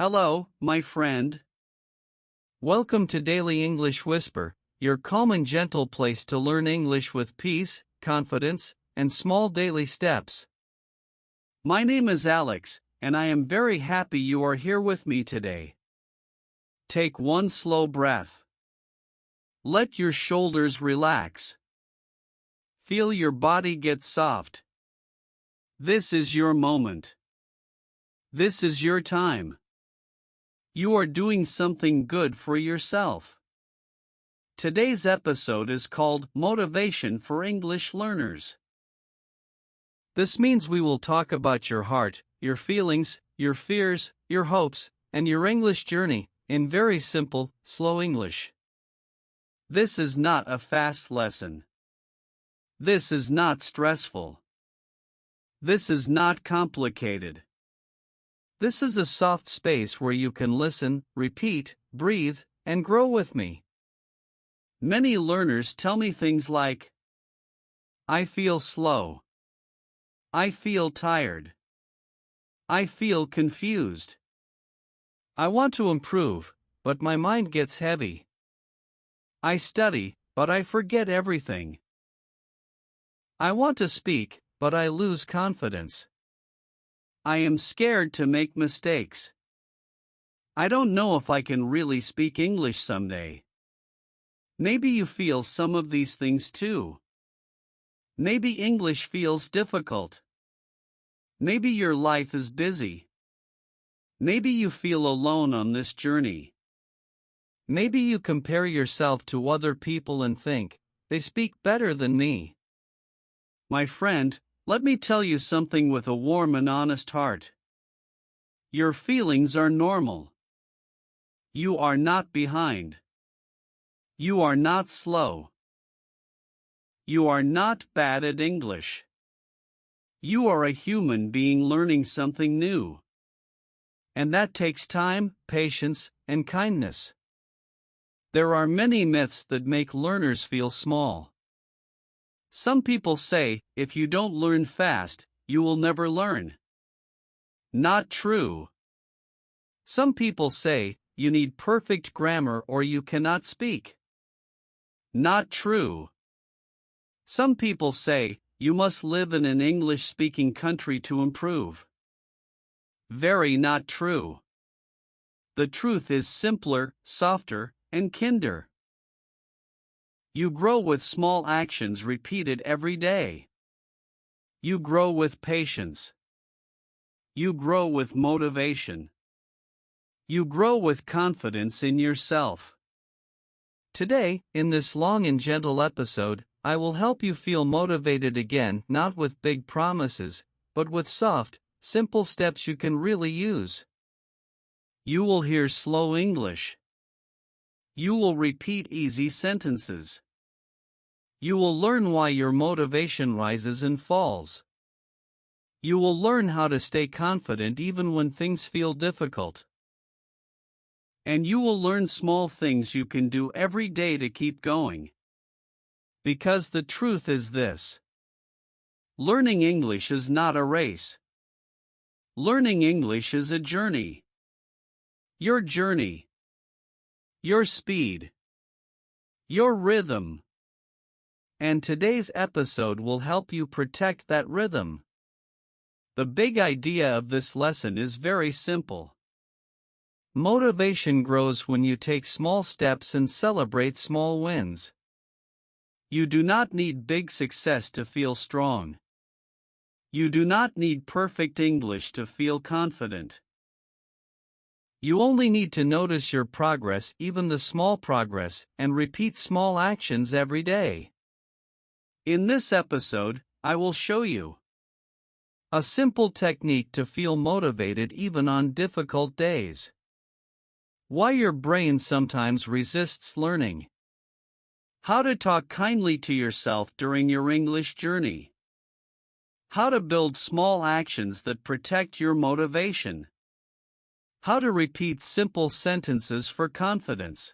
Hello, my friend. Welcome to Daily English Whisper, your calm and gentle place to learn English with peace, confidence, and small daily steps. My name is Alex, and I am very happy you are here with me today. Take one slow breath. Let your shoulders relax. Feel your body get soft. This is your moment. This is your time. You are doing something good for yourself. Today's episode is called Motivation for English Learners. This means we will talk about your heart, your feelings, your fears, your hopes, and your English journey in very simple, slow English. This is not a fast lesson. This is not stressful. This is not complicated. This is a soft space where you can listen, repeat, breathe, and grow with me. Many learners tell me things like, I feel slow. I feel tired. I feel confused. I want to improve, but my mind gets heavy. I study, but I forget everything. I want to speak, but I lose confidence. I am scared to make mistakes. I don't know if I can really speak English someday. Maybe you feel some of these things too. Maybe English feels difficult. Maybe your life is busy. Maybe you feel alone on this journey. Maybe you compare yourself to other people and think, they speak better than me. My friend, let me tell you something with a warm and honest heart. Your feelings are normal. You are not behind. You are not slow. You are not bad at English. You are a human being learning something new. And that takes time, patience, and kindness. There are many myths that make learners feel small. Some people say, if you don't learn fast, you will never learn. Not true. Some people say, you need perfect grammar or you cannot speak. Not true. Some people say, you must live in an English-speaking country to improve. Very not true. The truth is simpler, softer, and kinder. You grow with small actions repeated every day. You grow with patience. You grow with motivation. You grow with confidence in yourself. Today, in this long and gentle episode, I will help you feel motivated again, not with big promises, but with soft, simple steps you can really use. You will hear slow English. You will repeat easy sentences. You will learn why your motivation rises and falls. You will learn how to stay confident even when things feel difficult. And you will learn small things you can do every day to keep going. Because the truth is this: learning English is not a race. Learning English is a journey. Your journey. Your speed. Your rhythm. And today's episode will help you protect that rhythm. The big idea of this lesson is very simple. Motivation grows when you take small steps and celebrate small wins. You do not need big success to feel strong. You do not need perfect English to feel confident. You only need to notice your progress, even the small progress, and repeat small actions every day. In this episode, I will show you a simple technique to feel motivated even on difficult days. Why your brain sometimes resists learning. How to talk kindly to yourself during your English journey. How to build small actions that protect your motivation. How to repeat simple sentences for confidence.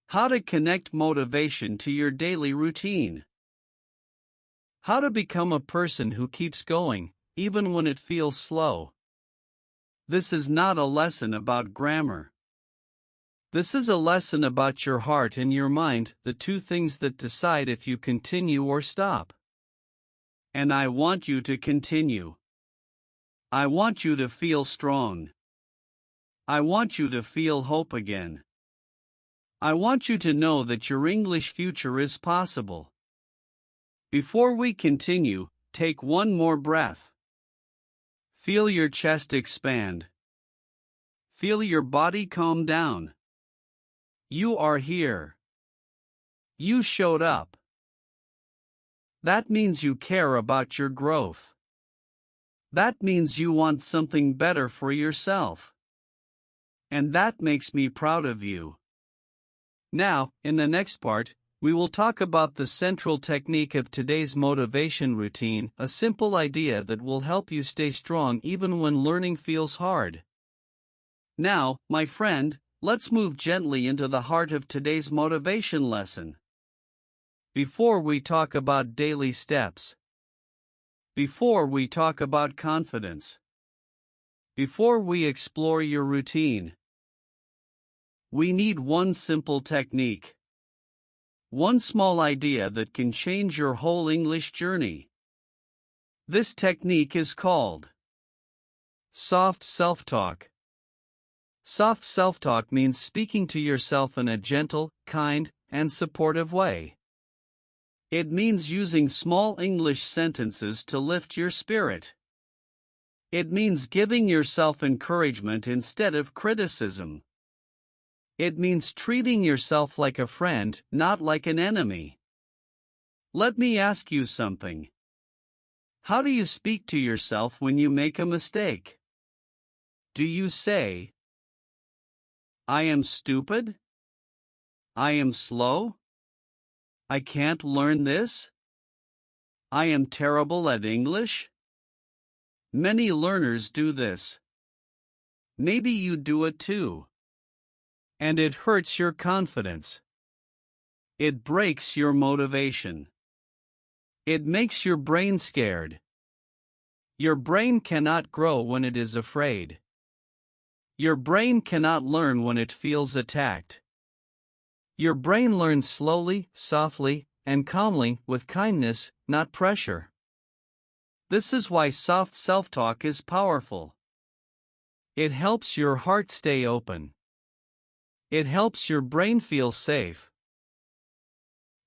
How to connect motivation to your daily routine. How to become a person who keeps going, even when it feels slow. This is not a lesson about grammar. This is a lesson about your heart and your mind, the two things that decide if you continue or stop. And I want you to continue. I want you to feel strong. I want you to feel hope again. I want you to know that your English future is possible. Before we continue, take one more breath. Feel your chest expand. Feel your body calm down. You are here. You showed up. That means you care about your growth. That means you want something better for yourself. And that makes me proud of you. Now, in the next part, we will talk about the central technique of today's motivation routine, a simple idea that will help you stay strong even when learning feels hard. Now, my friend, let's move gently into the heart of today's motivation lesson. Before we talk about daily steps, before we talk about confidence, before we explore your routine, we need one simple technique. One small idea that can change your whole English journey. This technique is called soft self-talk. Soft self-talk means speaking to yourself in a gentle, kind, and supportive way. It means using small English sentences to lift your spirit. It means giving yourself encouragement instead of criticism. It means treating yourself like a friend, not like an enemy. Let me ask you something. How do you speak to yourself when you make a mistake? Do you say, I am stupid? I am slow? I can't learn this? I am terrible at English? Many learners do this. Maybe you do it too. And it hurts your confidence. It breaks your motivation. It makes your brain scared. Your brain cannot grow when it is afraid. Your brain cannot learn when it feels attacked. Your brain learns slowly, softly, and calmly, with kindness, not pressure. This is why soft self-talk is powerful. It helps your heart stay open. It helps your brain feel safe.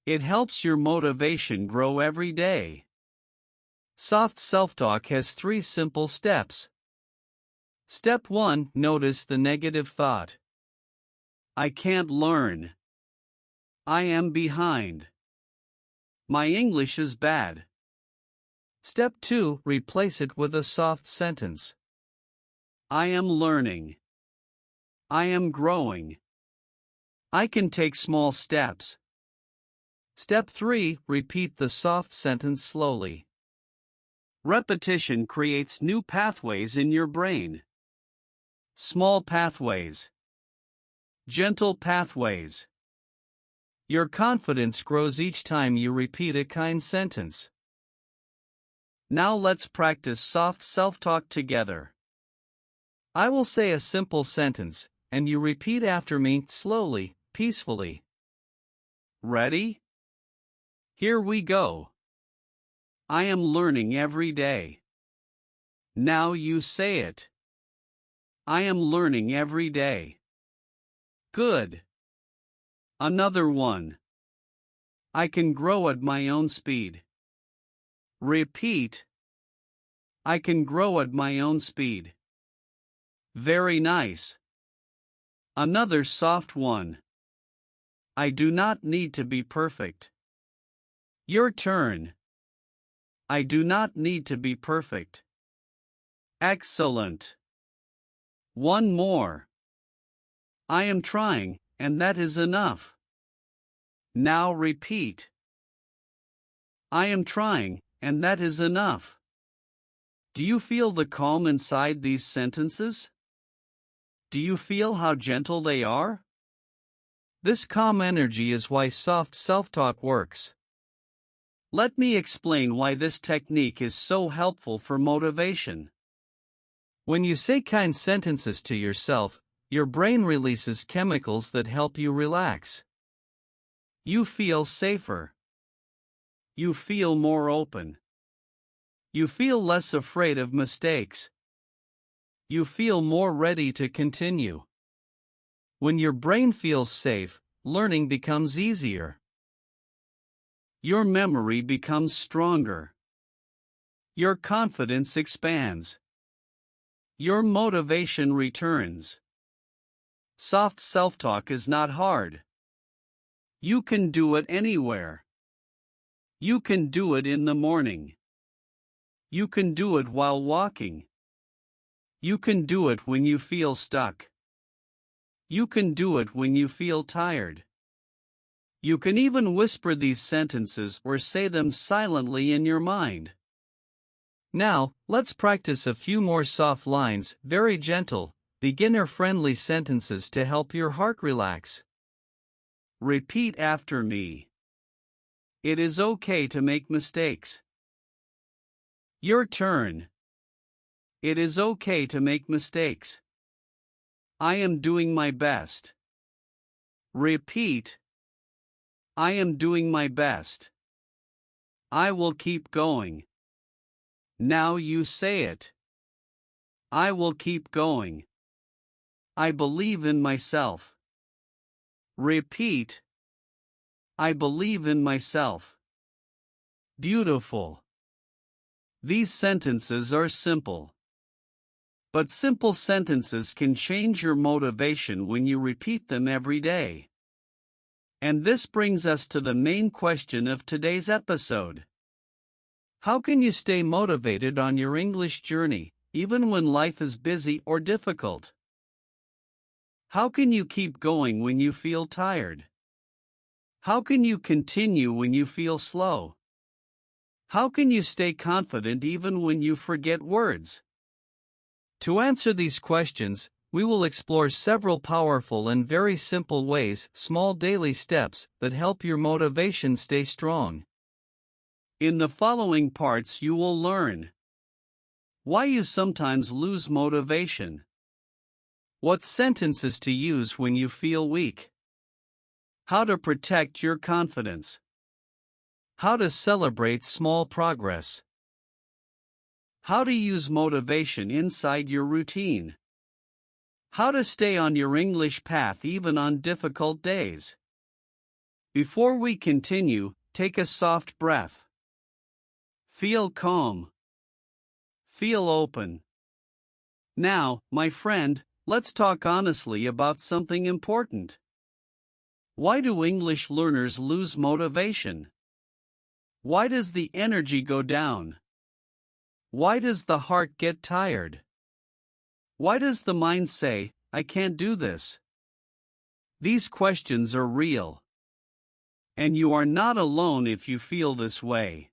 It helps your motivation grow every day. Soft self-talk has 3 simple steps. Step 1. Notice the negative thought. I can't learn. I am behind. My English is bad. Step 2. Replace it with a soft sentence. I am learning. I am growing. I can take small steps. Step 3. Repeat the soft sentence slowly. Repetition creates new pathways in your brain. Small pathways. Gentle pathways. Your confidence grows each time you repeat a kind sentence. Now let's practice soft self-talk together. I will say a simple sentence, and you repeat after me slowly, peacefully. Ready? Here we go. I am learning every day. Now you say it. I am learning every day. Good. Another one. I can grow at my own speed. Repeat. I can grow at my own speed. Very nice. Another soft one. I do not need to be perfect. Your turn. I do not need to be perfect. Excellent. One more. I am trying, and that is enough. Now repeat. I am trying, and that is enough. Do you feel the calm inside these sentences? Do you feel how gentle they are? This calm energy is why soft self-talk works. Let me explain why this technique is so helpful for motivation. When you say kind sentences to yourself, your brain releases chemicals that help you relax. You feel safer. You feel more open. You feel less afraid of mistakes. You feel more ready to continue. When your brain feels safe, learning becomes easier. Your memory becomes stronger. Your confidence expands. Your motivation returns. Soft self-talk is not hard. You can do it anywhere. You can do it in the morning. You can do it while walking. You can do it when you feel stuck. You can do it when you feel tired. You can even whisper these sentences or say them silently in your mind. Now, let's practice a few more soft lines, very gentle, beginner-friendly sentences to help your heart relax. Repeat after me. It is okay to make mistakes. Your turn. It is okay to make mistakes. I am doing my best. Repeat. I am doing my best. I will keep going. Now you say it. I will keep going. I believe in myself. Repeat. I believe in myself. Beautiful. These sentences are simple. But simple sentences can change your motivation when you repeat them every day. And this brings us to the main question of today's episode. How can you stay motivated on your English journey, even when life is busy or difficult? How can you keep going when you feel tired? How can you continue when you feel slow? How can you stay confident even when you forget words? To answer these questions, we will explore several powerful and very simple ways, small daily steps, that help your motivation stay strong. In the following parts you will learn why you sometimes lose motivation, what sentences to use when you feel weak, how to protect your confidence, how to celebrate small progress, how to use motivation inside your routine, how to stay on your English path even on difficult days. Before we continue, take a soft breath. Feel calm. Feel open. Now, my friend, let's talk honestly about something important. Why do English learners lose motivation? Why does the energy go down? Why does the heart get tired? Why does the mind say, I can't do this? These questions are real. And you are not alone if you feel this way.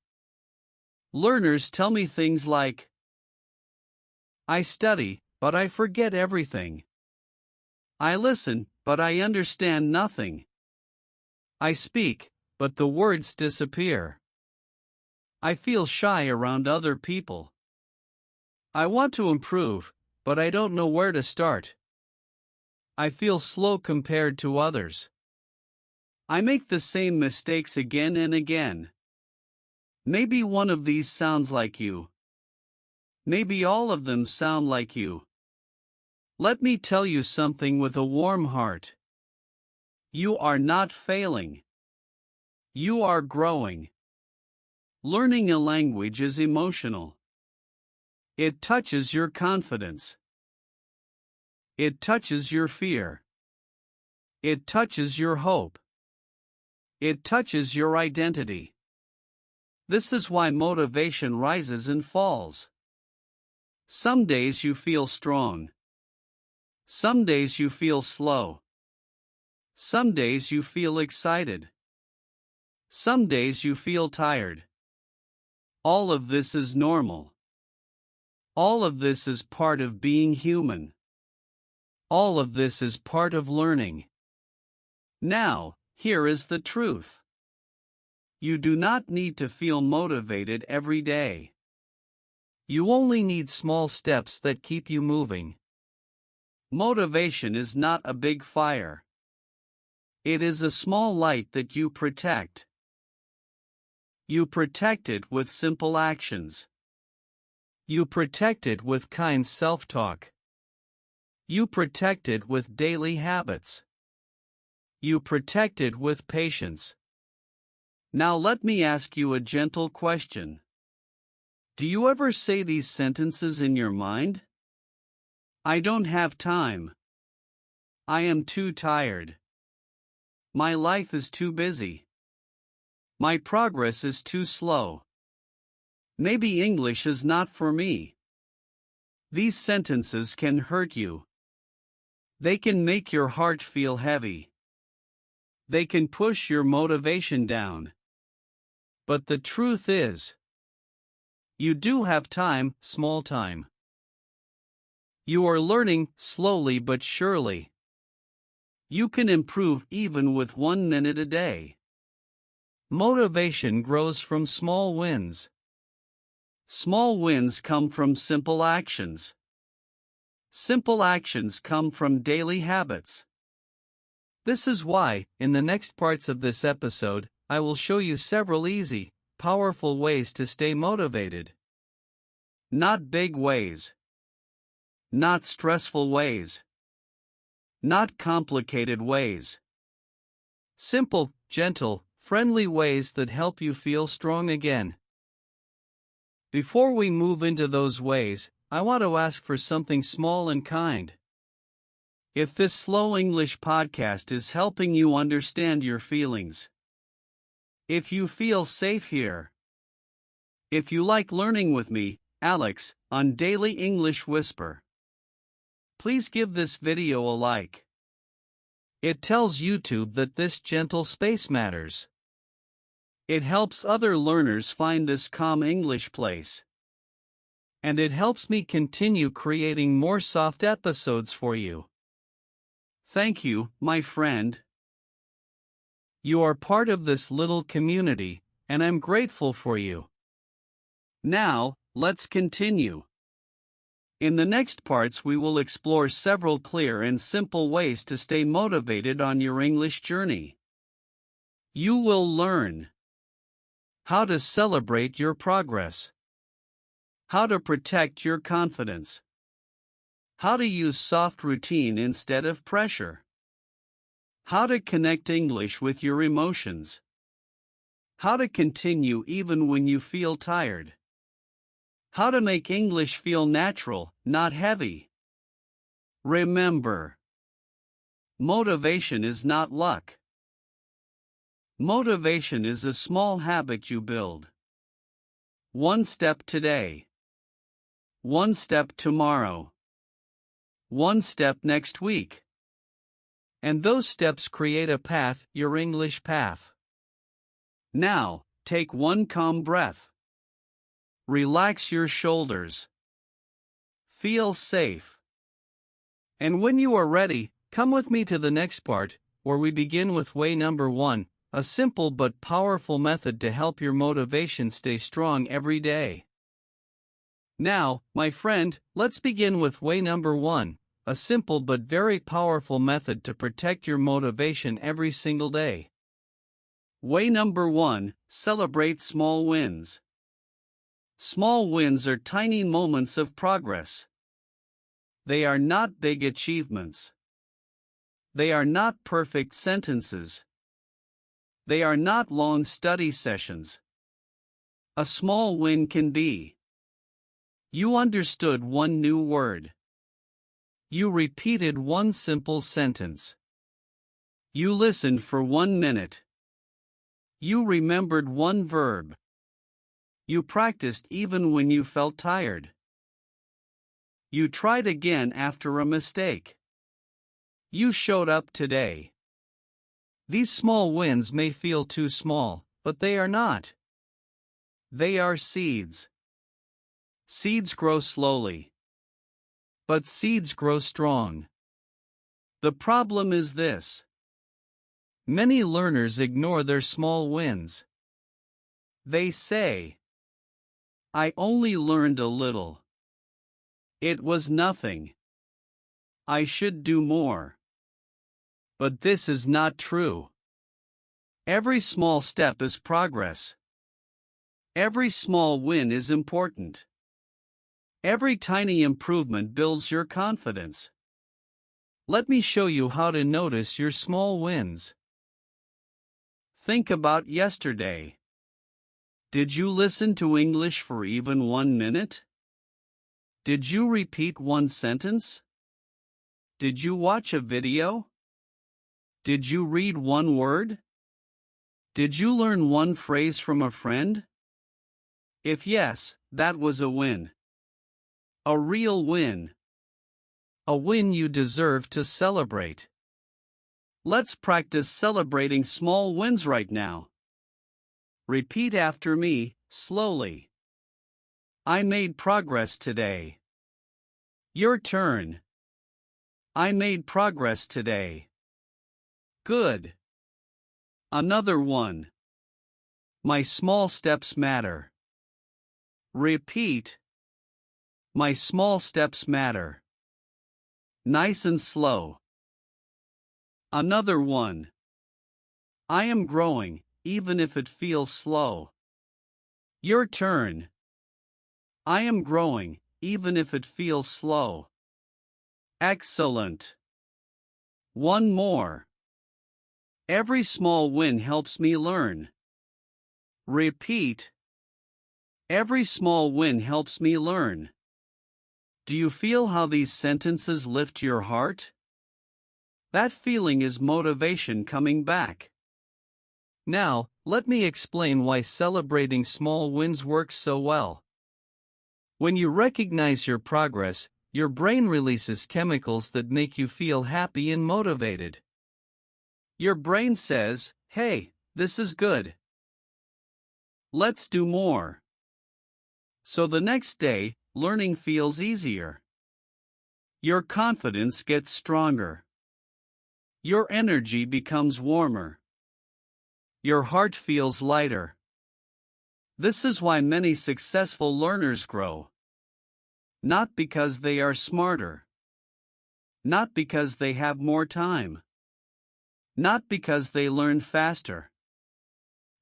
Learners tell me things like, I study, but I forget everything. I listen, but I understand nothing. I speak, but the words disappear. I feel shy around other people. I want to improve, but I don't know where to start. I feel slow compared to others. I make the same mistakes again and again. Maybe one of these sounds like you. Maybe all of them sound like you. Let me tell you something with a warm heart. You are not failing. You are growing. Learning a language is emotional. It touches your confidence. It touches your fear. It touches your hope. It touches your identity. This is why motivation rises and falls. Some days you feel strong. Some days you feel slow. Some days you feel excited. Some days you feel tired. All of this is normal. All of this is part of being human. All of this is part of learning. Now, here is the truth. You do not need to feel motivated every day. You only need small steps that keep you moving. Motivation is not a big fire. It is a small light that you protect. You protect it with simple actions. You protect it with kind self-talk. You protect it with daily habits. You protect it with patience. Now let me ask you a gentle question. Do you ever say these sentences in your mind? I don't have time. I am too tired. My life is too busy. My progress is too slow. Maybe English is not for me. These sentences can hurt you. They can make your heart feel heavy. They can push your motivation down. But the truth is, you do have time, small time. You are learning slowly but surely. You can improve even with 1 minute a day. Motivation grows from small wins. Small wins come from simple actions. Simple actions come from daily habits. This is why, in the next parts of this episode, I will show you several easy, powerful ways to stay motivated. Not big ways. Not stressful ways. Not complicated ways. Simple, gentle, friendly ways that help you feel strong again. Before we move into those ways, I want to ask for something small and kind. If this slow English podcast is helping you understand your feelings, if you feel safe here, if you like learning with me, Alex, on Daily English Whisper, please give this video a like. It tells YouTube that this gentle space matters. It helps other learners find this calm English place. And it helps me continue creating more soft episodes for you. Thank you, my friend. You are part of this little community, and I'm grateful for you. Now, let's continue. In the next parts, we will explore several clear and simple ways to stay motivated on your English journey. You will learn how to celebrate your progress, how to protect your confidence, how to use soft routine instead of pressure, how to connect English with your emotions, how to continue even when you feel tired, how to make English feel natural, not heavy. Remember, motivation is not luck. Motivation is a small habit you build. One step today. One step tomorrow. One step next week. And those steps create a path, your English path. Now, take one calm breath. Relax your shoulders. Feel safe. And when you are ready, come with me to the next part, where we begin with way number 1, a simple but powerful method to help your motivation stay strong every day. Now, my friend, let's begin with way number 1, a simple but very powerful method to protect your motivation every single day. Way number 1, celebrate small wins. Small wins are tiny moments of progress. They are not big achievements. They are not perfect sentences. They are not long study sessions. A small win can be: you understood one new word. You repeated one simple sentence. You listened for 1 minute. You remembered one verb. You practiced even when you felt tired. You tried again after a mistake. You showed up today. These small wins may feel too small, but they are not. They are seeds. Seeds grow slowly. But seeds grow strong. The problem is this: many learners ignore their small wins. They say, I only learned a little. It was nothing. I should do more. But this is not true. Every small step is progress. Every small win is important. Every tiny improvement builds your confidence. Let me show you how to notice your small wins. Think about yesterday. Did you listen to English for even 1 minute? Did you repeat one sentence? Did you watch a video? Did you read one word? Did you learn one phrase from a friend? If yes, that was a win. A real win. A win you deserve to celebrate. Let's practice celebrating small wins right now. Repeat after me, slowly. I made progress today. Your turn. I made progress today. Good. Another one. My small steps matter. Repeat. My small steps matter. Nice and slow. Another one. I am growing, even if it feels slow. Your turn. I am growing, even if it feels slow. Excellent. One more. Every small win helps me learn. Repeat. Every small win helps me learn. Do you feel how these sentences lift your heart? That feeling is motivation coming back. Now, let me explain why celebrating small wins works so well. When you recognize your progress, your brain releases chemicals that make you feel happy and motivated. Your brain says, "Hey, this is good. Let's do more." So the next day, learning feels easier. Your confidence gets stronger. Your energy becomes warmer. Your heart feels lighter. This is why many successful learners grow. Not because they are smarter. Not because they have more time. Not because they learn faster.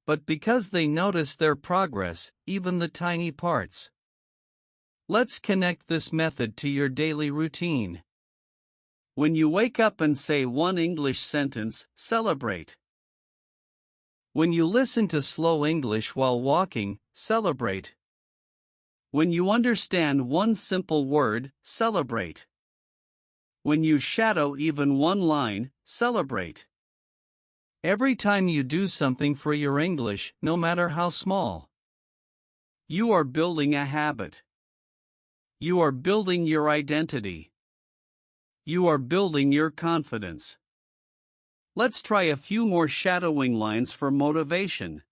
But because they notice their progress, even the tiny parts. Let's connect this method to your daily routine. When you wake up and say one English sentence, celebrate. When you listen to slow English while walking, celebrate. When you understand one simple word, celebrate. When you shadow even one line, celebrate. Every time you do something for your English, no matter how small, you are building a habit. You are building your identity. You are building your confidence. Let's try a few more shadowing lines for motivation.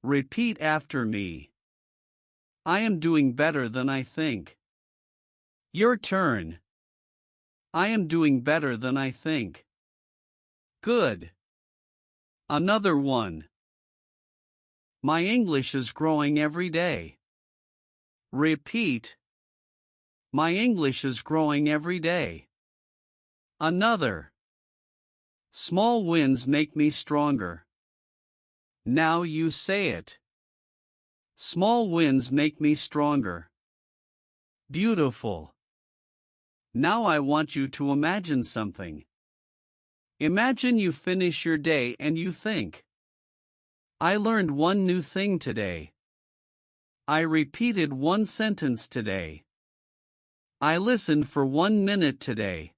Repeat after me. I am doing better than I think. Your turn. I am doing better than I think. Good. Another one. My English is growing every day. Repeat. My English is growing every day. Another. Small wins make me stronger. Now you say it. Small wins make me stronger. Beautiful. Now I want you to imagine something. Imagine you finish your day and you think, I learned one new thing today. I repeated one sentence today. I listened for 1 minute today.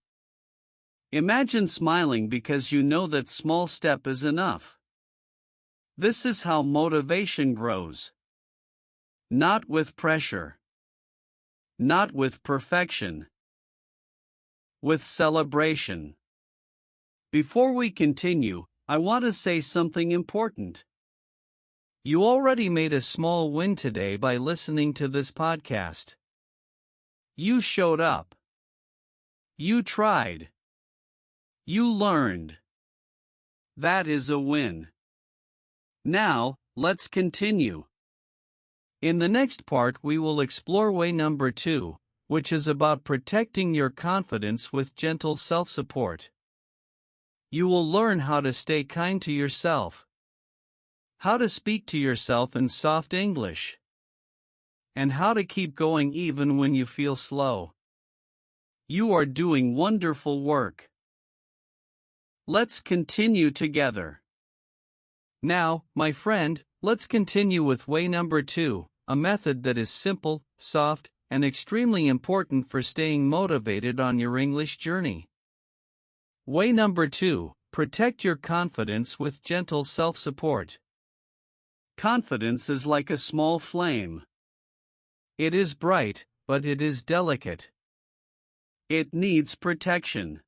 Imagine smiling because you know that small step is enough. This is how motivation grows. Not with pressure. Not with perfection. With celebration. Before we continue, I want to say something important. You already made a small win today by listening to this podcast. You showed up. You tried. You learned. That is a win. Now, let's continue. In the next part, we will explore way number 2, which is about protecting your confidence with gentle self-support. You will learn how to stay kind to yourself, how to speak to yourself in soft English, and how to keep going even when you feel slow. You are doing wonderful work. Let's continue together. Now, my friend, let's continue with way number 2, a method that is simple, soft, and extremely important for staying motivated on your English journey. Way number 2, protect your confidence with gentle self-support. Confidence is like a small flame. It is bright, but it is delicate. It needs protection.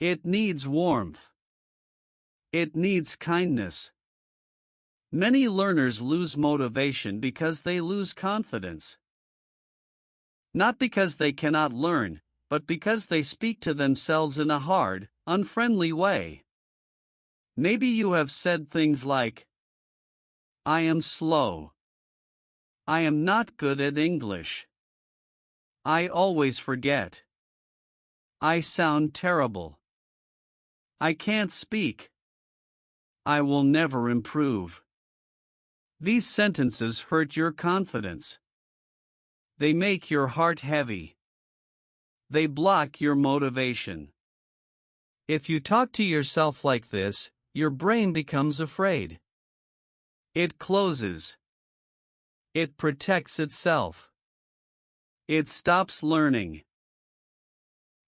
It needs warmth. It needs kindness. Many learners lose motivation because they lose confidence. Not because they cannot learn, but because they speak to themselves in a hard, unfriendly way. Maybe you have said things like, "I am slow. I am not good at English. I always forget. I sound terrible. I can't speak. I will never improve." These sentences hurt your confidence. They make your heart heavy. They block your motivation. If you talk to yourself like this, your brain becomes afraid. It closes. It protects itself. It stops learning.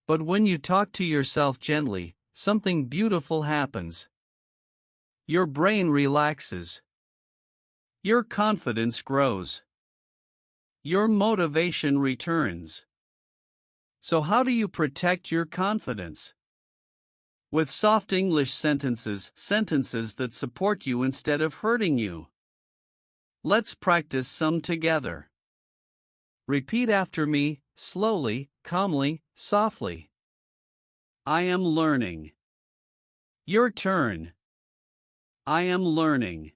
But when you talk to yourself gently, something beautiful happens. Your brain relaxes. Your confidence grows. Your motivation returns. So how do you protect your confidence? With soft English sentences that support you instead of hurting you. Let's practice some together. Repeat after me, slowly, calmly, softly. I am learning. Your turn. I am learning.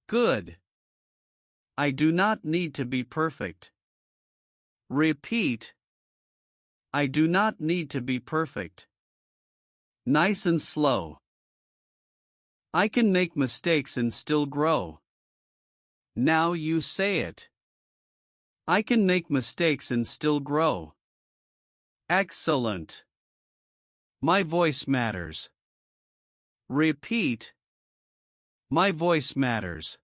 Good. I do not need to be perfect. Repeat. I do not need to be perfect. Nice and slow. I can make mistakes and still grow. Now you say it. I can make mistakes and still grow. Excellent. My voice matters. Repeat. My voice matters.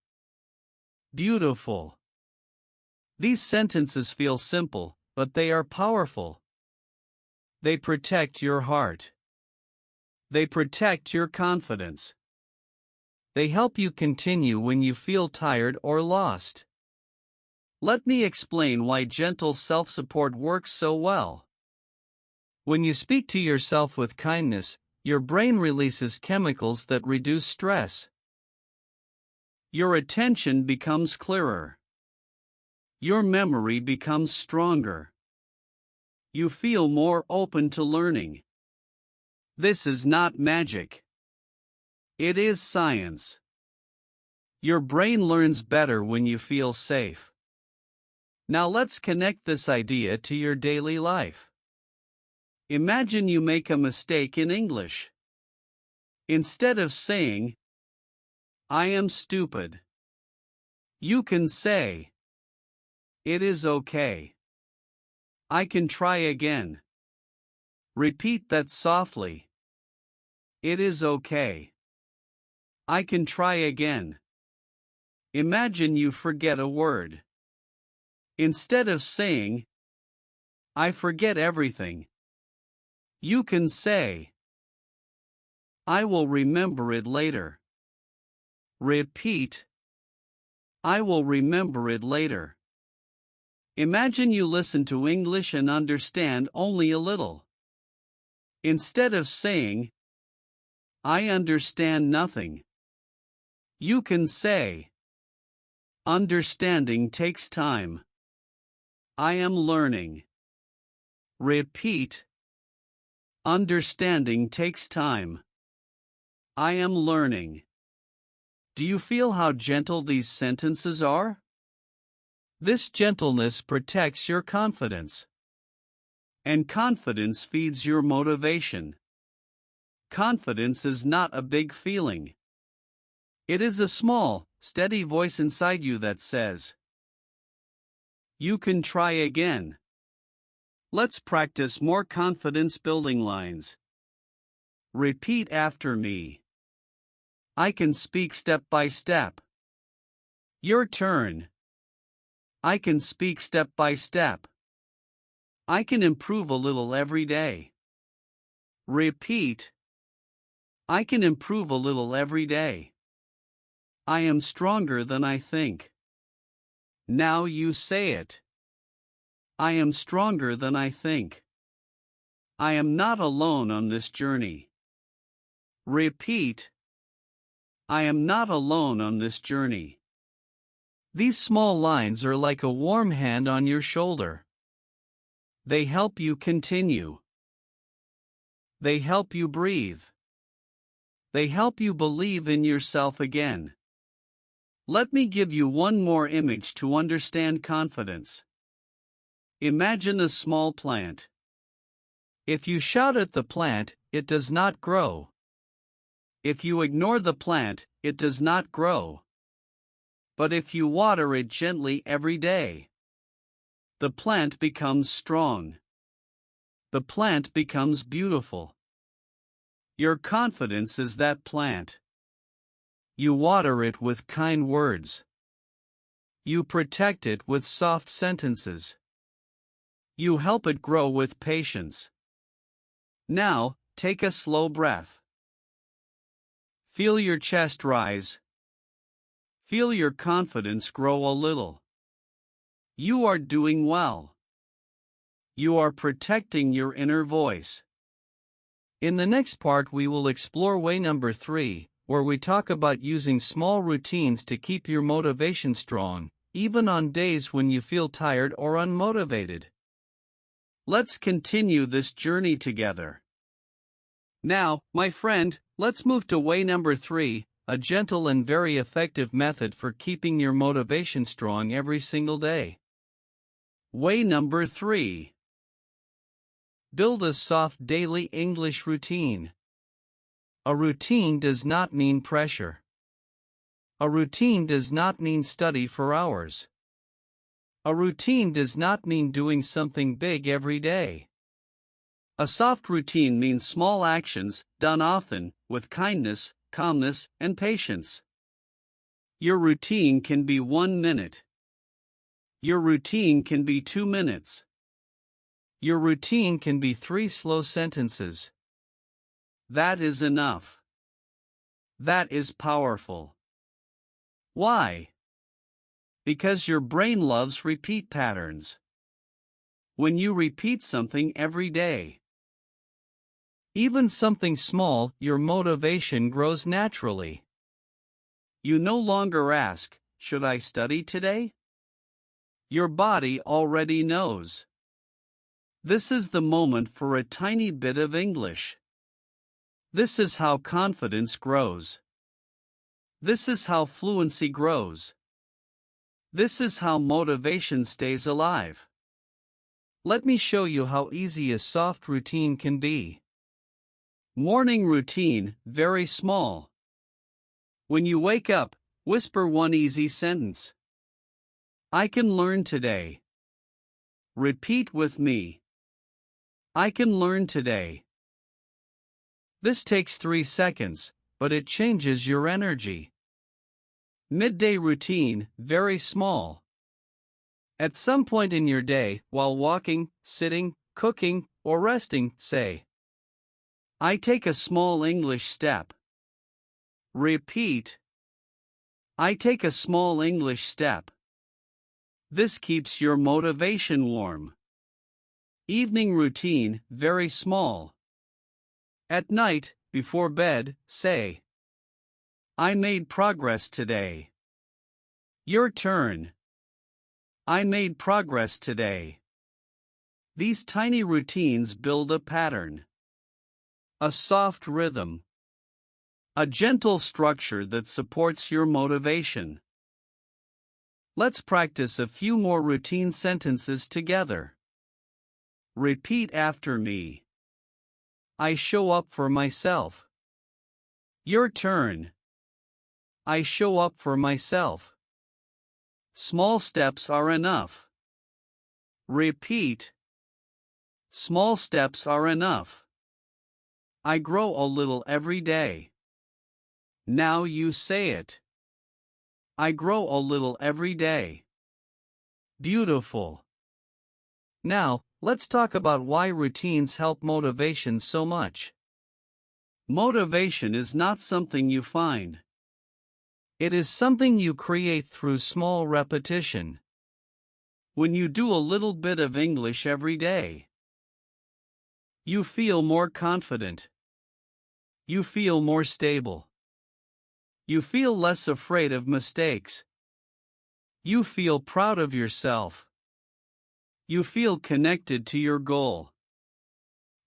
Beautiful. These sentences feel simple, but they are powerful. They protect your heart. They protect your confidence. They help you continue when you feel tired or lost. Let me explain why gentle self-support works so well. When you speak to yourself with kindness, your brain releases chemicals that reduce stress. Your attention becomes clearer. Your memory becomes stronger. You feel more open to learning. This is not magic. It is science. Your brain learns better when you feel safe. Now let's connect this idea to your daily life. Imagine you make a mistake in English. Instead of saying, "I am stupid," you can say, "It is okay. I can try again." Repeat that softly. It is okay. I can try again. Imagine you forget a word. Instead of saying, "I forget everything," you can say, "I will remember it later." Repeat, "I will remember it later." Imagine you listen to English and understand only a little. Instead of saying, "I understand nothing," you can say, "Understanding takes time. I am learning." Repeat, "Understanding takes time. I am learning." Do you feel how gentle these sentences are? This gentleness protects your confidence. And confidence feeds your motivation. Confidence is not a big feeling. It is a small, steady voice inside you that says, "You can try again." Let's practice more confidence-building lines. Repeat after me. I can speak step by step. Your turn. I can speak step by step. I can improve a little every day. Repeat. I can improve a little every day. I am stronger than I think. Now you say it. I am stronger than I think. I am not alone on this journey. Repeat. I am not alone on this journey. These small lines are like a warm hand on your shoulder. They help you continue. They help you breathe. They help you believe in yourself again. Let me give you one more image to understand confidence. Imagine a small plant. If you shout at the plant, it does not grow. If you ignore the plant, it does not grow. But if you water it gently every day, the plant becomes strong. The plant becomes beautiful. Your confidence is that plant. You water it with kind words. You protect it with soft sentences. You help it grow with patience. Now, take a slow breath. Feel your chest rise. Feel your confidence grow a little. You are doing well. You are protecting your inner voice. In the next part, we will explore way number 3, where we talk about using small routines to keep your motivation strong, even on days when you feel tired or unmotivated. Let's continue this journey together. Now, my friend, let's move to way number 3, a gentle and very effective method for keeping your motivation strong every single day. Way number 3. Build a soft daily English routine. A routine does not mean pressure. A routine does not mean study for hours. A routine does not mean doing something big every day. A soft routine means small actions, done often, with kindness, calmness, and patience. Your routine can be 1 minute. Your routine can be 2 minutes. Your routine can be 3 slow sentences. That is enough. That is powerful. Why? Because your brain loves repeat patterns. When you repeat something every day, even something small, your motivation grows naturally. You no longer ask, "Should I study today?" Your body already knows. This is the moment for a tiny bit of English. This is how confidence grows. This is how fluency grows. This is how motivation stays alive. Let me show you how easy a soft routine can be. Morning routine, very small. When you wake up, whisper one easy sentence. I can learn today. Repeat with me. I can learn today. This takes 3 seconds, but it changes your energy. Midday routine, very small. At some point in your day, while walking, sitting, cooking, or resting, say, I take a small English step. Repeat. I take a small English step. This keeps your motivation warm. Evening routine, very small. At night, before bed, say, I made progress today. Your turn. I made progress today. These tiny routines build a pattern. A soft rhythm. A gentle structure that supports your motivation. let's practice a few more routine sentences together. Repeat after me. I show up for myself. Your turn. I show up for myself. Small steps are enough. Repeat. Small steps are enough. I grow a little every day. Now you say it. I grow a little every day. Beautiful. Now, let's talk about why routines help motivation so much. Motivation is not something you find. It is something you create through small repetition. When you do a little bit of English every day, you feel more confident. You feel more stable. You feel less afraid of mistakes. You feel proud of yourself. You feel connected to your goal.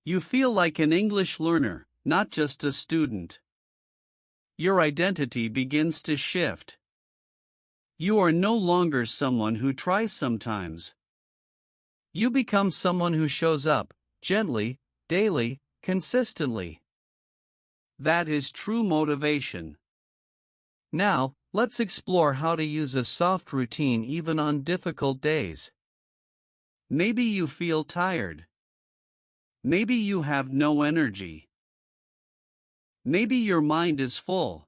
You feel like an English learner, not just a student. Your identity begins to shift. You are no longer someone who tries sometimes. You become someone who shows up, gently, daily, consistently. That is true motivation. Now, let's explore how to use a soft routine even on difficult days. Maybe you feel tired. Maybe you have no energy. Maybe your mind is full.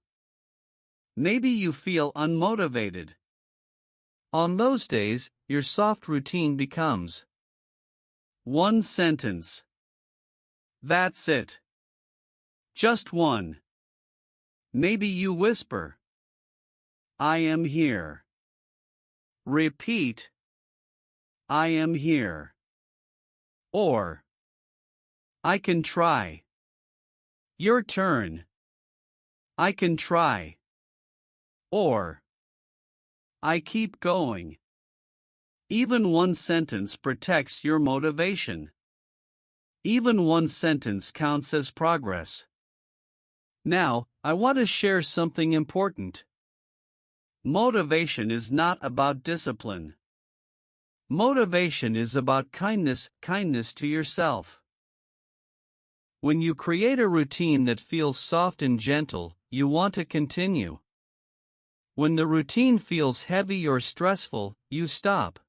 Maybe you feel unmotivated. On those days, your soft routine becomes one sentence. That's it. Just one. Maybe you whisper, I am here. Repeat, I am here. Or, I can try. Your turn. I can try. Or, I keep going. Even one sentence protects your motivation. Even one sentence counts as progress. Now, I want to share something important. Motivation is not about discipline. Motivation is about kindness to yourself. When you create a routine that feels soft and gentle, you want to continue. When the routine feels heavy or stressful, you stop.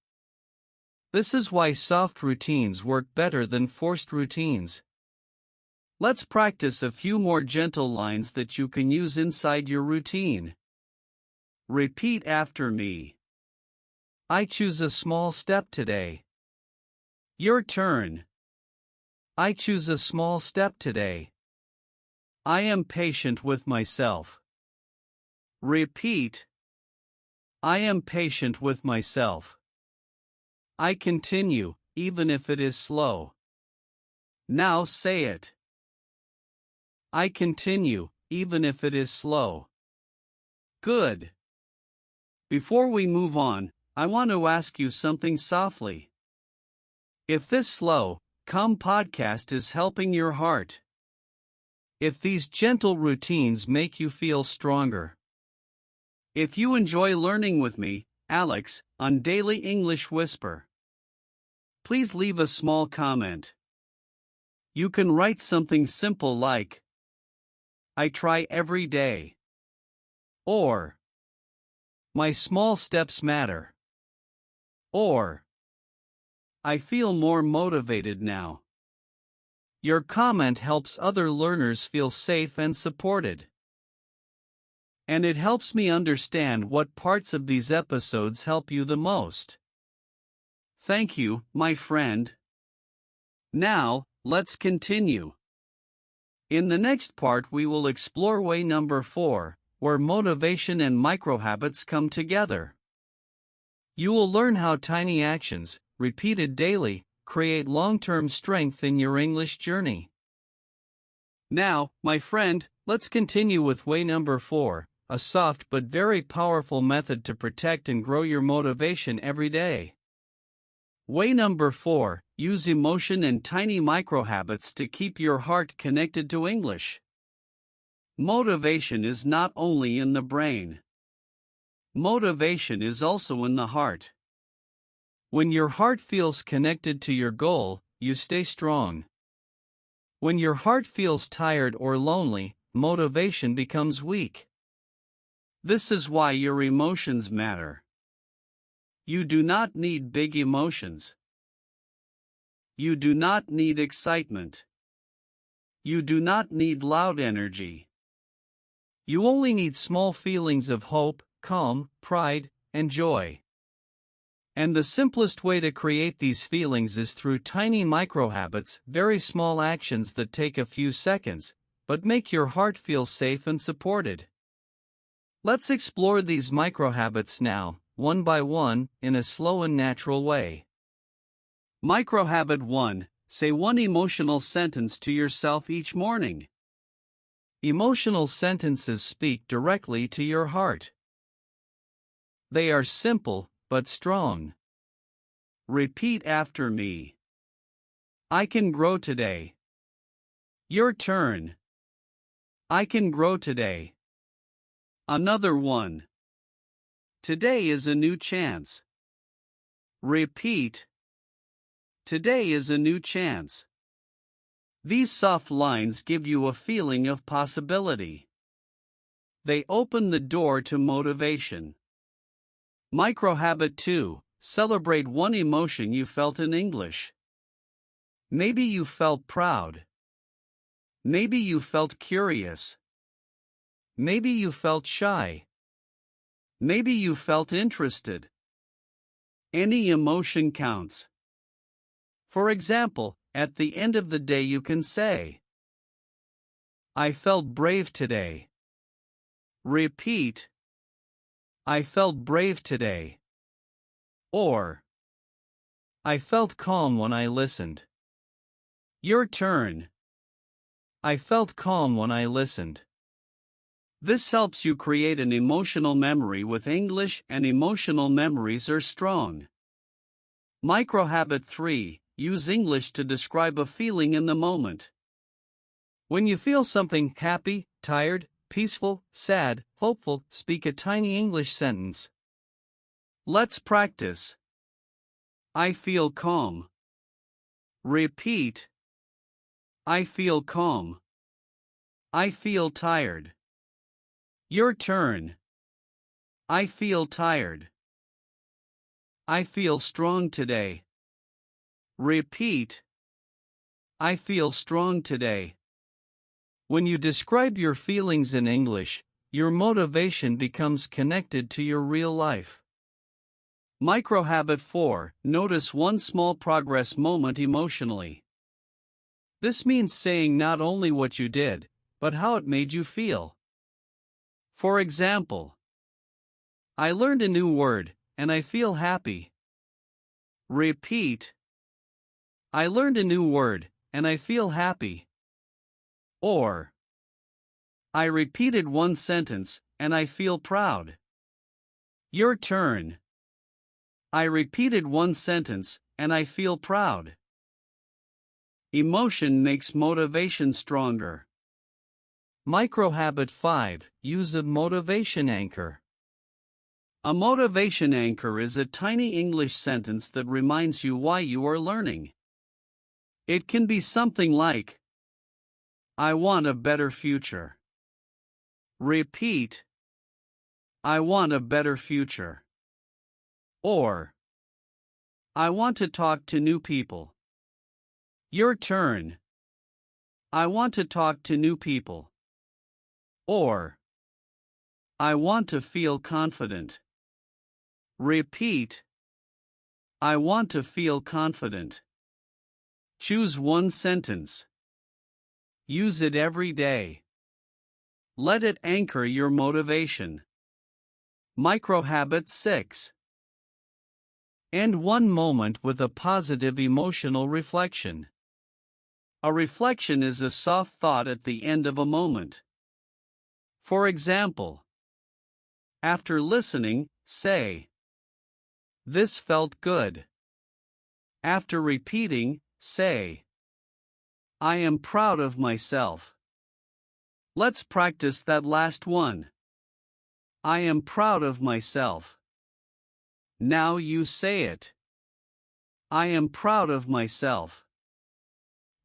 This is why soft routines work better than forced routines. Let's practice a few more gentle lines that you can use inside your routine. Repeat after me. I choose a small step today. Your turn. I choose a small step today. I am patient with myself. Repeat. I am patient with myself. I continue, even if it is slow. Now say it. I continue, even if it is slow. Good. Before we move on, I want to ask you something softly. If this slow, calm podcast is helping your heart, if these gentle routines make you feel stronger, if you enjoy learning with me, Alex, on Daily English Whisper, please leave a small comment. You can write something simple like, I try every day. Or, my small steps matter. Or, I feel more motivated now. Your comment helps other learners feel safe and supported. And it helps me understand what parts of these episodes help you the most. Thank you, my friend. Now, let's continue. In the next part, we will explore way number 4, where motivation and microhabits come together. You will learn how tiny actions, repeated daily, create long-term strength in your English journey. Now, my friend, let's continue with way number 4, a soft but very powerful method to protect and grow your motivation every day. Way number 4, use emotion and tiny microhabits to keep your heart connected to English. Motivation is not only in the brain. Motivation is also in the heart. When your heart feels connected to your goal, you stay strong. When your heart feels tired or lonely, motivation becomes weak. This is why your emotions matter. You do not need big emotions. You do not need excitement. You do not need loud energy. You only need small feelings of hope, calm, pride, and joy. And the simplest way to create these feelings is through tiny microhabits, very small actions that take a few seconds, but make your heart feel safe and supported. Let's explore these microhabits now, one by one, in a slow and natural way. Microhabit 1. Say one emotional sentence to yourself each morning. Emotional sentences speak directly to your heart. They are simple, but strong. Repeat after me. I can grow today. Your turn. I can grow today. Another one. Today is a new chance. Repeat. Today is a new chance. These soft lines give you a feeling of possibility. They open the door to motivation. Microhabit 2. Celebrate one emotion you felt in English. Maybe you felt proud. Maybe you felt curious. Maybe you felt shy. Maybe you felt interested. Any emotion counts. For example, at the end of the day you can say, I felt brave today. Repeat, I felt brave today. Or, I felt calm when I listened. Your turn. I felt calm when I listened. This helps you create an emotional memory with English, and emotional memories are strong. Microhabit 3. Use English to describe a feeling in the moment. When you feel something happy, tired, peaceful, sad, hopeful, speak a tiny English sentence. Let's practice. I feel calm. Repeat. I feel calm. I feel tired. Your turn. I feel tired. I feel strong today. Repeat. I feel strong today. When you describe your feelings in English, your motivation becomes connected to your real life. Microhabit 4. Notice one small progress moment emotionally. This means saying not only what you did, but how it made you feel. For example, I learned a new word, and I feel happy. Repeat. I learned a new word, and I feel happy. Or, I repeated one sentence, and I feel proud. Your turn. I repeated one sentence, and I feel proud. Emotion makes motivation stronger. Microhabit 5. Use a motivation anchor. A motivation anchor is a tiny English sentence that reminds you why you are learning. It can be something like, I want a better future. Repeat. I want a better future. Or, I want to talk to new people. Your turn. I want to talk to new people. Or, I want to feel confident. Repeat. I want to feel confident. Choose one sentence. Use it every day. Let it anchor your motivation. Microhabit 6. End one moment with a positive emotional reflection. A reflection is a soft thought at the end of a moment. For example, after listening, say, this felt good. After repeating, say, I am proud of myself. Let's practice that last one. I am proud of myself. Now you say it. I am proud of myself.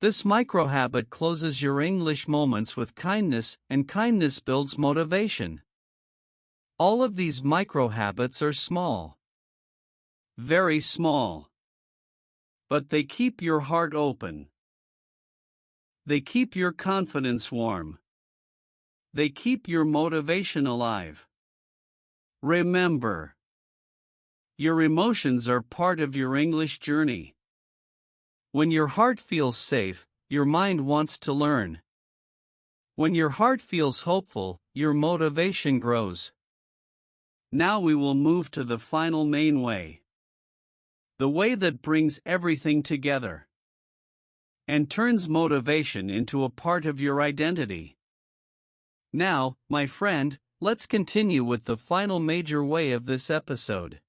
This micro-habit closes your English moments with kindness, and kindness builds motivation. All of these micro-habits are small. Very small. But they keep your heart open. They keep your confidence warm. They keep your motivation alive. Remember, your emotions are part of your English journey. When your heart feels safe, your mind wants to learn. When your heart feels hopeful, your motivation grows. Now we will move to the final main way. The way that brings everything together and turns motivation into a part of your identity. Now, my friend, let's continue with the final major way of this episode.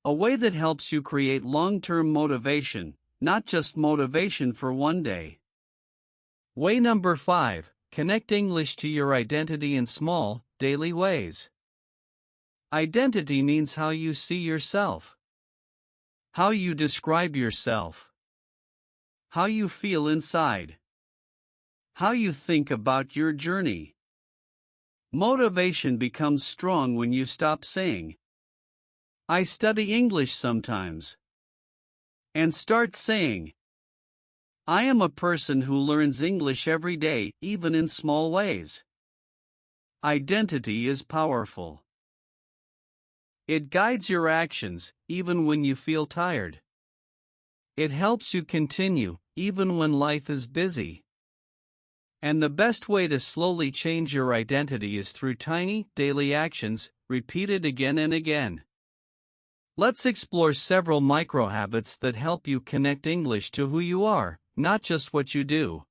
A way that helps you create long-term motivation, not just motivation for one day. Way number 5, connect English to your identity in small, daily ways. Identity means how you see yourself, how you describe yourself, how you feel inside, how you think about your journey. Motivation becomes strong when you stop saying, I study English sometimes, and start saying, I am a person who learns English every day, even in small ways. Identity is powerful. It guides your actions, even when you feel tired. It helps you continue, even when life is busy. And the best way to slowly change your identity is through tiny, daily actions, repeated again and again. Let's explore several micro-habits that help you connect English to who you are, not just what you do.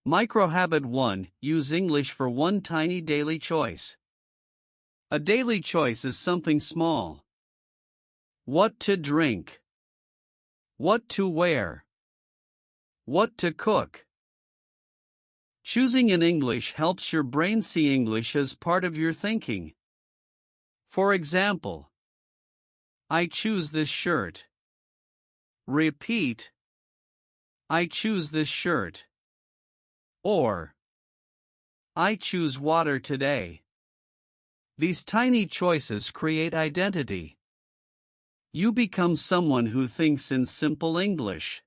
Micro-habit 1, use English for one tiny daily choice. A daily choice is something small. What to drink. What to wear. What to cook. Choosing in English helps your brain see English as part of your thinking. For example, I choose this shirt. Repeat, I choose this shirt. Or, I choose water today. These tiny choices create identity. You become someone who thinks in simple English.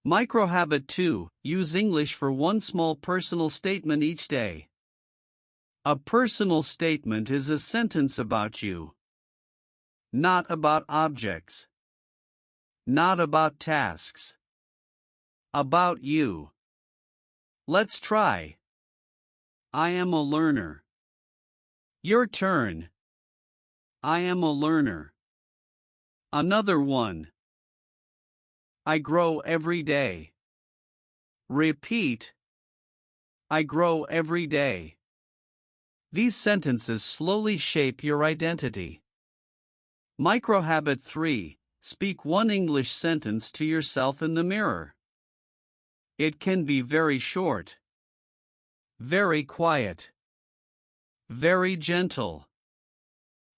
Micro-habit 2, use English for one small personal statement each day. A personal statement is a sentence about you. Not about objects. Not about tasks. About you. Let's try. I am a learner. Your turn. I am a learner. Another one. I grow every day. Repeat. I grow every day. These sentences slowly shape your identity. Micro-habit 3, speak one English sentence to yourself in the mirror. It can be very short, very quiet, very gentle.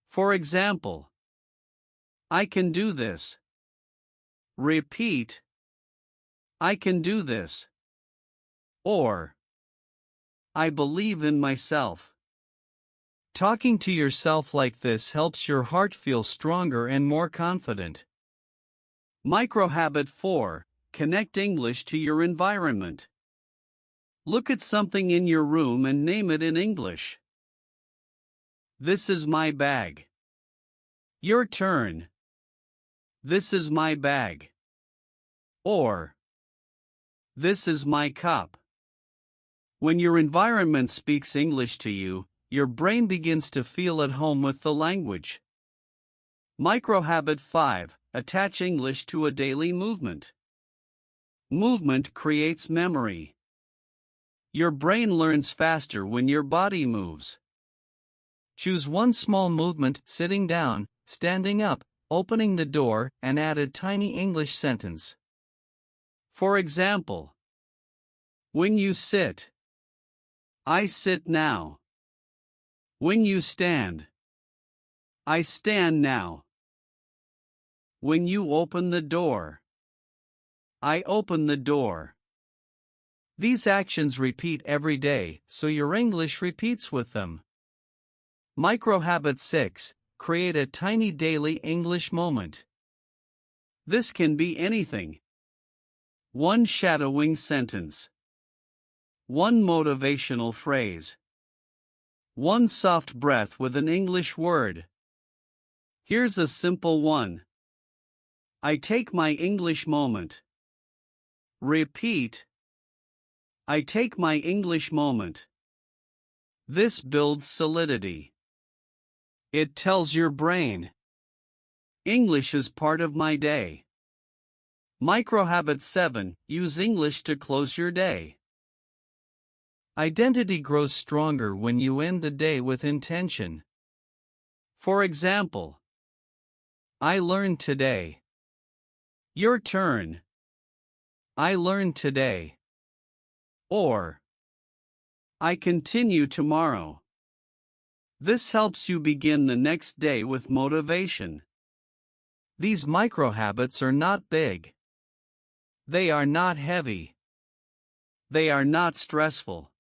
For example, I can do this. Repeat, I can do this. Or, I believe in myself. Talking to yourself like this helps your heart feel stronger and more confident. Micro-habit 4, connect English to your environment. Look at something in your room and name it in English. This is my bag. Your turn. This is my bag. Or, this is my cup. When your environment speaks English to you, your brain begins to feel at home with the language. Micro-habit 5, attach English to a daily movement. Movement creates memory. Your brain learns faster when your body moves. Choose one small movement, sitting down, standing up, opening the door, and add a tiny English sentence. For example, when you sit. I sit now. When you stand. I stand now. When you open the door. I open the door. These actions repeat every day, so your English repeats with them. Microhabit 6. Create a tiny daily English moment. This can be anything. One shadowing sentence. One motivational phrase. One soft breath with an English word. Here's a simple one. I take my English moment. Repeat. I take my English moment. This builds solidity. It tells your brain, English is part of my day. Microhabit 7. Use English to close your day. Identity grows stronger when you end the day with intention. For example, I learned today. Your turn. I learned today. Or, I continue tomorrow. This helps you begin the next day with motivation. These microhabits are not big. They are not heavy. They are not stressful.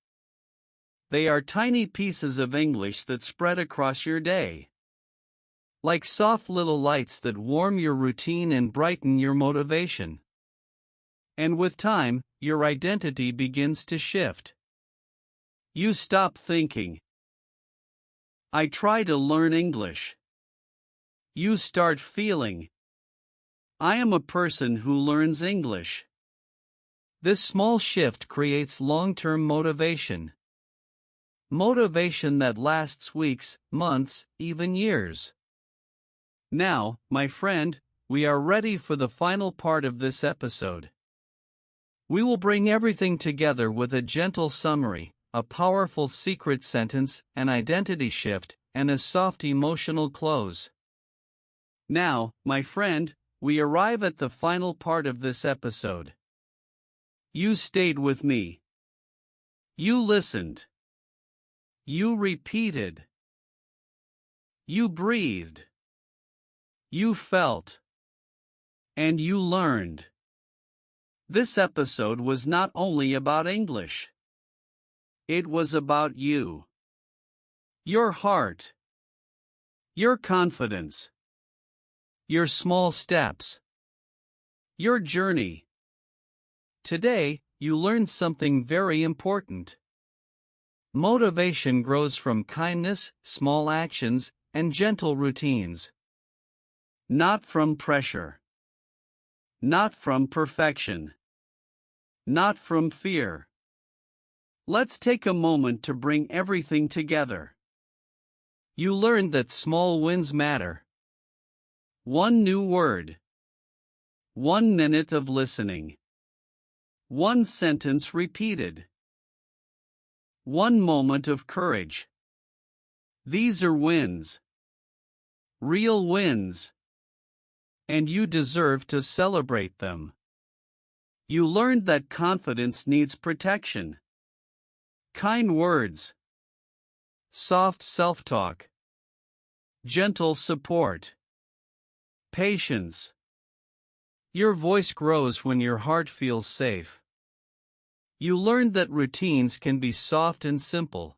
They are tiny pieces of English that spread across your day. Like soft little lights that warm your routine and brighten your motivation. And with time, your identity begins to shift. You stop thinking, I try to learn English. You start feeling, I am a person who learns English. This small shift creates long-term motivation. Motivation that lasts weeks, months, even years. Now, my friend, we are ready for the final part of this episode. We will bring everything together with a gentle summary, a powerful secret sentence, an identity shift, and a soft emotional close. Now, my friend, we arrive at the final part of this episode. You stayed with me. You listened. You repeated. You breathed. You felt. And you learned. This episode was not only about English. It was about you. Your heart. Your confidence. Your small steps. Your journey. Today, you learned something very important. Motivation grows from kindness, small actions, and gentle routines. Not from pressure. Not from perfection. Not from fear. Let's take a moment to bring everything together. You learned that small wins matter. One new word. 1 minute of listening. 1 sentence repeated. 1 moment of courage. These are wins. Real wins. And you deserve to celebrate them. You learned that confidence needs protection. Kind words. Soft self-talk. Gentle support. Patience. Your voice grows when your heart feels safe. You learned that routines can be soft and simple.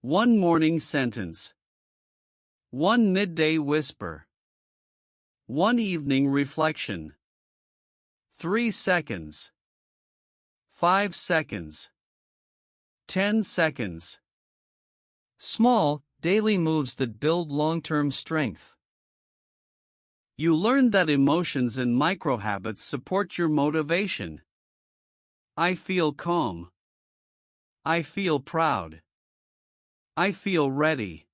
1 morning sentence. 1 midday whisper. 1 evening reflection. 3 seconds. 5 seconds. 10 seconds. Small, daily moves that build long-term strength. You learned that emotions and microhabits support your motivation. I feel calm. I feel proud. I feel ready.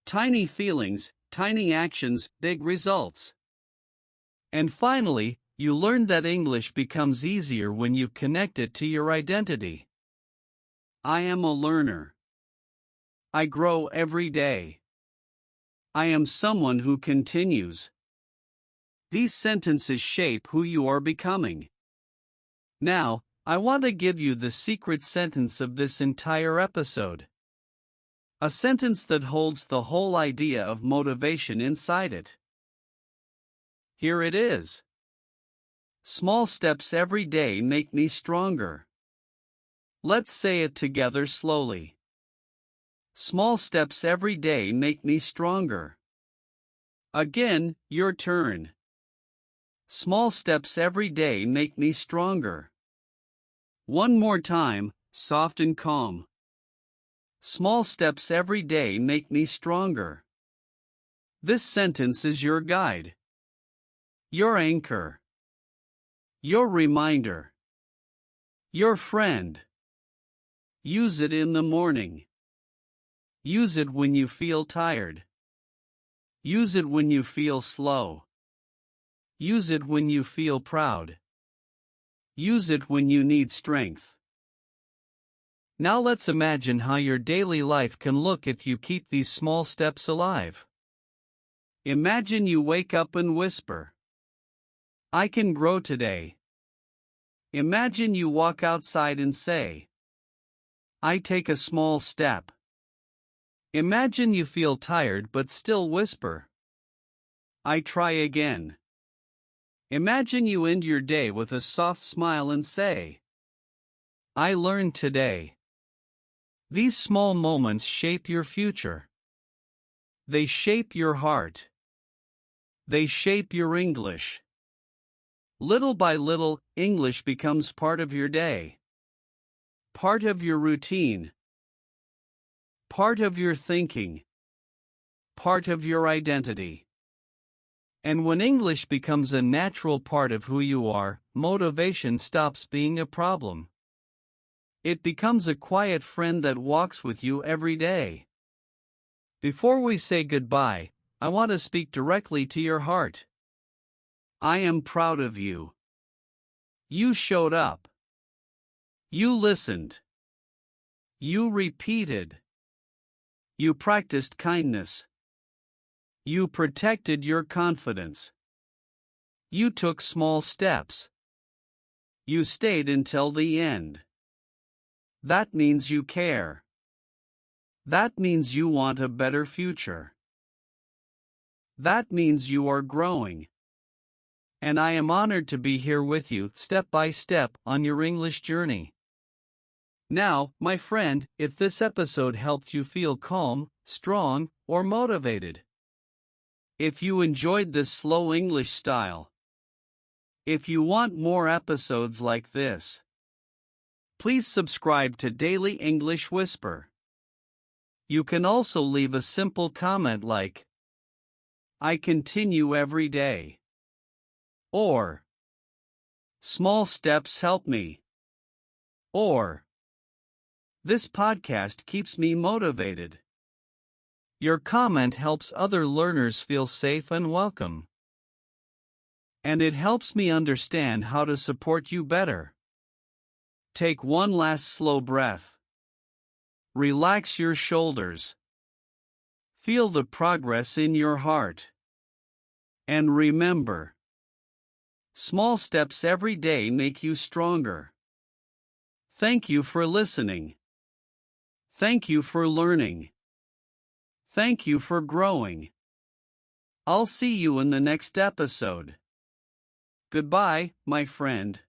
Tiny feelings, tiny actions, big results. And finally, you learned that English becomes easier when you connect it to your identity. I am a learner. I grow every day. I am someone who continues. These sentences shape who you are becoming. Now, I want to give you the secret sentence of this entire episode. A sentence that holds the whole idea of motivation inside it. Here it is. Small steps every day make me stronger. Let's say it together slowly. Small steps every day make me stronger. Again, your turn. Small steps every day make me stronger. One more time, soft and calm. Small steps every day make me stronger. This sentence is your guide, your anchor, your reminder, your friend. Use it in the morning. Use it when you feel tired. Use it when you feel slow. Use it when you feel proud. Use it when you need strength. Now let's imagine how your daily life can look if you keep these small steps alive. Imagine you wake up and whisper, "I can grow today." Imagine you walk outside and say, "I take a small step." Imagine you feel tired but still whisper, "I try again." Imagine you end your day with a soft smile and say, "I learned today." These small moments shape your future. They shape your heart. They shape your English. Little by little, English becomes part of your day, part of your routine, part of your thinking, part of your identity. And when English becomes a natural part of who you are, motivation stops being a problem. It becomes a quiet friend that walks with you every day. Before we say goodbye, I want to speak directly to your heart. I am proud of you. You showed up. You listened. You repeated. You practiced kindness. You protected your confidence. You took small steps. You stayed until the end. That means you care. That means you want a better future. That means you are growing. And I am honored to be here with you, step by step, on your English journey. Now, my friend, if this episode helped you feel calm, strong, or motivated, if you enjoyed this slow English style, if you want more episodes like this, please subscribe to Daily English Whisper. You can also leave a simple comment like, "I continue every day," or "Small steps help me," or "This podcast keeps me motivated." Your comment helps other learners feel safe and welcome. And it helps me understand how to support you better. Take one last slow breath. Relax your shoulders. Feel the progress in your heart. And remember, small steps every day make you stronger. Thank you for listening. Thank you for learning. Thank you for growing. I'll see you in the next episode. Goodbye, my friend.